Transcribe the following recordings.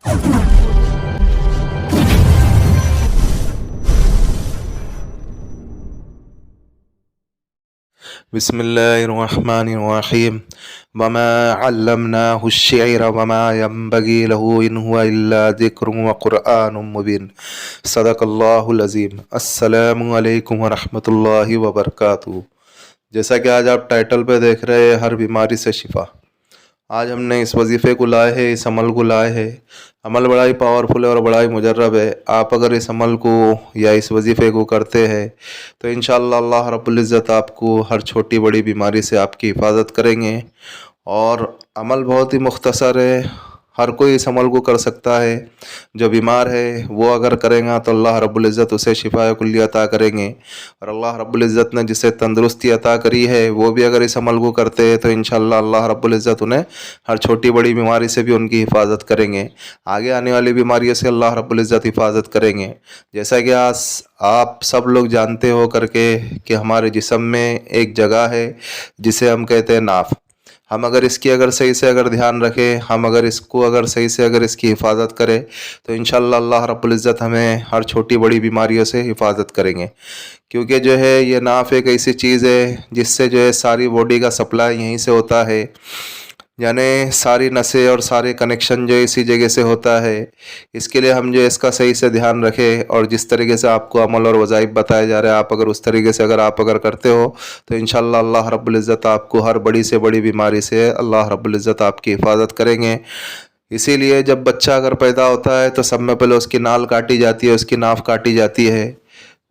बिस्मिल्लाहिर्रहमानिर्रहीम वमा अल्लमनाहु अश्शि'रा वमा यंबगी लहु इन हुवा इल्ला ज़िक्रुन व क़ुरआनुम मुबीन सदक़ल्लाहुल अज़ीम। अस्सलामु अलैकुम व रहमतुल्लाहि व बरकातुहू। जैसा कि आज आप टाइटल पे देख रहे हैं, हर बीमारी से शिफा। आज हमने इस वजीफ़े को लाए हैं, इस अमल को लाए हैं। अमल बड़ा ही पावरफुल है और बड़ा ही मुजर्रब है। आप अगर इस अमल को या इस वजीफ़े को करते हैं तो इंशाअल्लाह अल्लाह रब्बुल इज़्ज़त आपको हर छोटी बड़ी बीमारी से आपकी हिफाजत करेंगे। और अमल बहुत ही मुख्तसर है, हर कोई इस अमल को कर सकता है। जो बीमार है वो अगर करेगा तो अल्लाह रब्बुल इज़्ज़त उसे शिफा कुल्ली अता करेंगे। और अल्लाह रब्बुल इज़्ज़त ने जिसे तंदुरुस्ती अता करी है वो भी अगर इस अमल को करते हैं तो इंशाअल्लाह अल्लाह रब्बुल इज़्ज़त उन्हें हर छोटी बड़ी बीमारी से भी उनकी हिफाजत करेंगे। आगे आने वाली बीमारियों से अल्लाह रब्बुल इज़्ज़त हिफाजत करेंगे। जैसा कि आज आप सब लोग जानते हो करके कि हमारे जिस्म में एक जगह है जिसे हम कहते हैं नाफ। हम अगर इसकी अगर सही से अगर ध्यान रखें, हम अगर इसको अगर सही से अगर इसकी हिफाजत करें तो इंशाअल्लाह अल्लाह रब्बुल इज़्ज़त हमें हर छोटी बड़ी बीमारियों से हिफाजत करेंगे। क्योंकि जो है ये नाफ एक ऐसी चीज़ है जिससे जो है सारी बॉडी का सप्लाई यहीं से होता है, यानी सारी नसें और सारे कनेक्शन जो इसी जगह से होता है। इसके लिए हम जो इसका सही से ध्यान रखें और जिस तरीके से आपको अमल और वज़ाइफ बताए जा रहे हैं, आप अगर उस तरीके से अगर आप अगर करते हो तो इंशाअल्लाह अल्लाह रब्बुल इज़्ज़त आपको हर बड़ी से बड़ी बीमारी से अल्लाह रब्बुल इज़्ज़त आपकी हिफाजत करेंगे। इसीलिए जब बच्चा अगर पैदा होता है तो सब में पहले उसकी नाल काटी जाती है, उसकी नाफ काटी जाती है।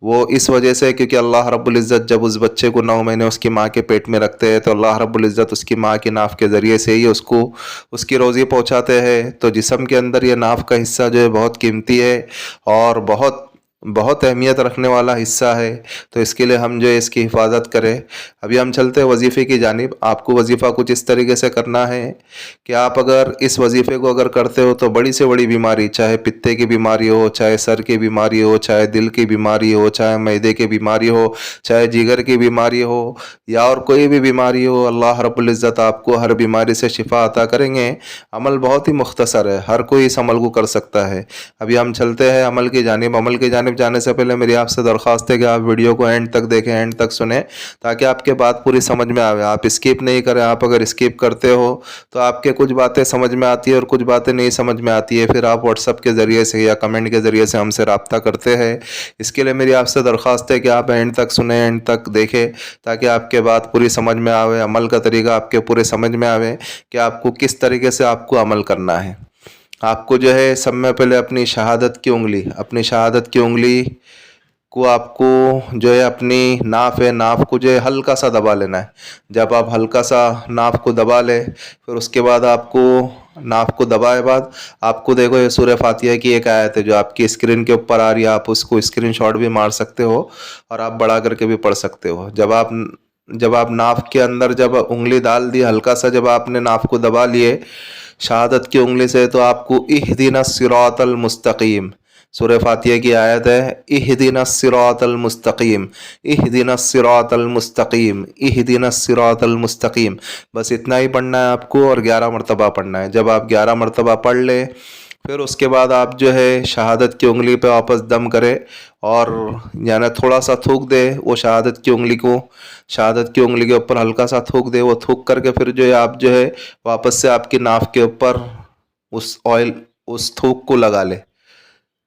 वो इस वजह से क्योंकि अल्लाह रब्बुल इज़्ज़त जब उस बच्चे को 9 महीने उसकी माँ के पेट में रखते हैं तो अल्लाह रब्बुल इज़्ज़त उसकी माँ की नाफ के ज़रिए से ही उसको उसकी रोज़ी पहुँचाते हैं। तो जिस्म के अंदर ये नाफ का हिस्सा जो है बहुत कीमती है और बहुत बहुत अहमियत रखने वाला हिस्सा है। तो इसके लिए हम जो है इसकी हिफाजत करें। अभी हम चलते हैं वजीफ़े की जानिब। आपको वजीफ़ा कुछ इस तरीके से करना है कि आप अगर इस वजीफ़े को अगर करते हो तो बड़ी से बड़ी बीमारी, चाहे पित्ते की बीमारी हो, चाहे सर की बीमारी हो, चाहे दिल की बीमारी हो, चाहे मैदे की बीमारी हो, चाहे जिगर की बीमारी हो या और कोई भी बीमारी हो, अल्लाह रब्बुल इज़्ज़त आपको हर बीमारी से शिफा अता करेंगे। अमल बहुत ही मुख्तसर है, हर कोई इस अमल को कर सकता है। अभी हम चलते हैं अमल की जानिब। अमल की जानिब जाने से पहले मेरी आपसे दरख्वास्त है कि आप वीडियो को एंड तक देखें, एंड तक सुने, ताकि आपके बात पूरी समझ में आवे। आप स्किप नहीं करें। आप अगर स्किप करते हो तो आपके कुछ बातें समझ में आती है और कुछ बातें नहीं समझ में आती है। फिर आप व्हाट्सएप के ज़रिए से या कमेंट के ज़रिए से हमसे रब्ता करते हैं। इसके लिए मेरी आपसे दरख्वास्त है कि आप एंड तक सुने, एंड तक देखें, ताकि आपके बात पूरी समझ में आवे, अमल का तरीका आपके पूरे समझ में आवे कि आपको किस तरीके से आपको अमल करना है। आपको जो है सब में पहले अपनी शहादत की उंगली को आपको जो है अपनी नाफ है, नाफ को जो है हल्का सा दबा लेना है। जब आप हल्का सा नाफ को दबा ले, फिर उसके बाद आपको नाफ को दबाए बाद आपको देखो ये सूरह फातिहा की एक आयत है जो आपकी स्क्रीन के ऊपर आ रही है। आप उसको स्क्रीनशॉट भी मार सकते हो और आप बड़ा करके भी पढ़ सकते हो। जब आप नाफ के अंदर जब उंगली डाल दी, हल्का सा जब आपने नाफ को दबा लिए शहादत की उंगली से, तो आपको इहदिनस सिरातल मुस्तकीम, सूरह फातिहा की आयत है, इहदिनस सिरातल मुस्तकीम, इहदिनस सिरातल मुस्तकीम, इहदिनस सिरातल मुस्तकीम, बस इतना ही पढ़ना है आपको और 11 मरतबा पढ़ना है। जब आप 11 मरतबा पढ़ ले, फिर उसके बाद आप जो है शहादत की उंगली पे वापस दम करें और यानी थोड़ा सा थूक दे वो शहादत की उंगली को, शहादत की उंगली के ऊपर हल्का सा थूक दे। वो थूक करके फिर जो है आप जो है वापस से आपकी नाफ के ऊपर उस ऑयल, उस थूक को लगा ले।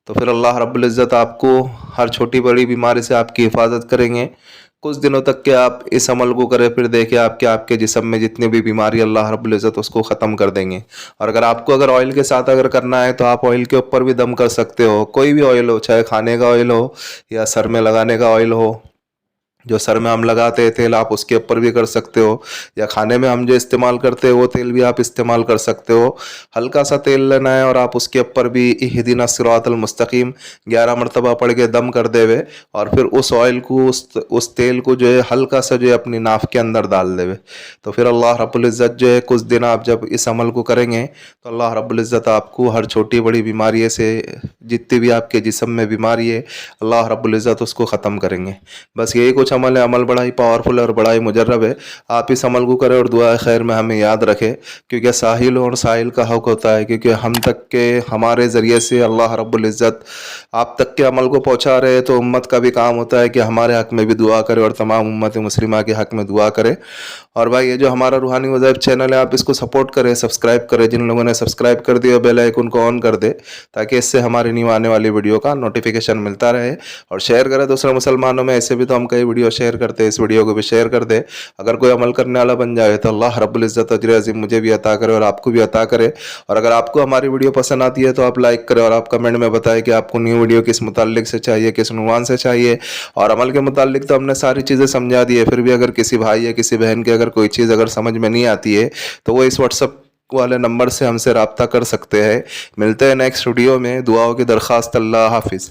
तो फिर अल्लाह रब्बुल इज़्ज़त आपको हर छोटी बड़ी बीमारी से आपकी हिफाजत करेंगे। कुछ दिनों तक के आप इस अमल को करें, फिर देखिए आपके जिस्म में जितनी भी बीमारी अल्लाह रब्बुल इज़्ज़त उसको ख़त्म कर देंगे। और अगर आपको अगर ऑयल के साथ अगर करना है तो आप ऑयल के ऊपर भी दम कर सकते हो। कोई भी ऑयल हो, चाहे खाने का ऑयल हो या सर में लगाने का ऑयल हो, जो सर में हम लगाते हैं तेल, आप उसके ऊपर भी कर सकते हो, या खाने में हम जो इस्तेमाल करते हैं वो तेल भी आप इस्तेमाल कर सकते हो। हल्का सा तेल लेना है और आप उसके ऊपर भी इहदिना सिरातल मुस्तकीम 11 मरतबा पढ़ के दम कर देवे और फिर उस ऑयल को, उस तेल को जो है हल्का सा जो है अपनी नाफ के अंदर डाल देवे। तो फिर अल्लाह रब्बुल इज़्ज़त जो है कुछ दिन आप जब इस अमल को करेंगे तो अल्लाह रब्बुल इज़्ज़त आपको हर छोटी बड़ी बीमारी से, जितनी भी आपके जिस्म में बीमारी है, अल्लाह रब्बुल इज़्ज़त उसको ख़त्म करेंगे। बस यही कुछ कुछ अमल है, अमल बड़ा ही पावरफुल है और बड़ा ही मुजर्रब है। आप इस अमल को करें और दुआ खैर में हमें याद रखें, क्योंकि साहिल और साहिल का हक होता है, क्योंकि हम तक के हमारे ज़रिए से अल्लाह रब्बुल इज़्ज़त आप तक के अमल को पहुँचा रहे हैं। तो उम्मत का भी काम होता है कि हमारे हक़ में भी दुआ करे और तमाम उम्मत मुस्लिमा के हक़ में दुआ करे। और भाई ये जो हमारा रूहानी वज़ाइफ चैनल है, आप इसको सपोर्ट करें, सब्सक्राइब करें। जिन लोगों ने सब्सक्राइब कर दिया बेल आइकन को ऑन कर दे, ताकि इससे हमारी न्यू आने वाली वीडियो का नोटिफिकेशन मिलता रहे। और शेयर करें दूसरे मुसलमानों में, ऐसे भी तो हम कई वीडियो शेयर करते हैं, इस वीडियो को भी शेयर कर दे। अगर कोई अमल करने वाला बन जाए तो अल्लाह रब्बुल इज़्ज़त अजर अज़ीम मुझे भी अता करे और आपको भी अता करे। और अगर आपको हमारी वीडियो पसंद आती है तो आप लाइक करें और आप कमेंट में बताएं कि आपको न्यू वीडियो किस मुताल्लिक से चाहिए, किस उन्वान से चाहिए। और अमल के मुताल्लिक तो हमने सारी चीज़ें समझा दी है, फिर भी अगर किसी भाई या किसी बहन की अगर कोई चीज़ अगर समझ में नहीं आती है तो वो इस व्हाट्सअप वाले नंबर से हमसे रब्ता कर सकते हैं। मिलते हैं नेक्स्ट वीडियो में। दुआओं की दरख्वास्त। अल्लाह हाफिज़।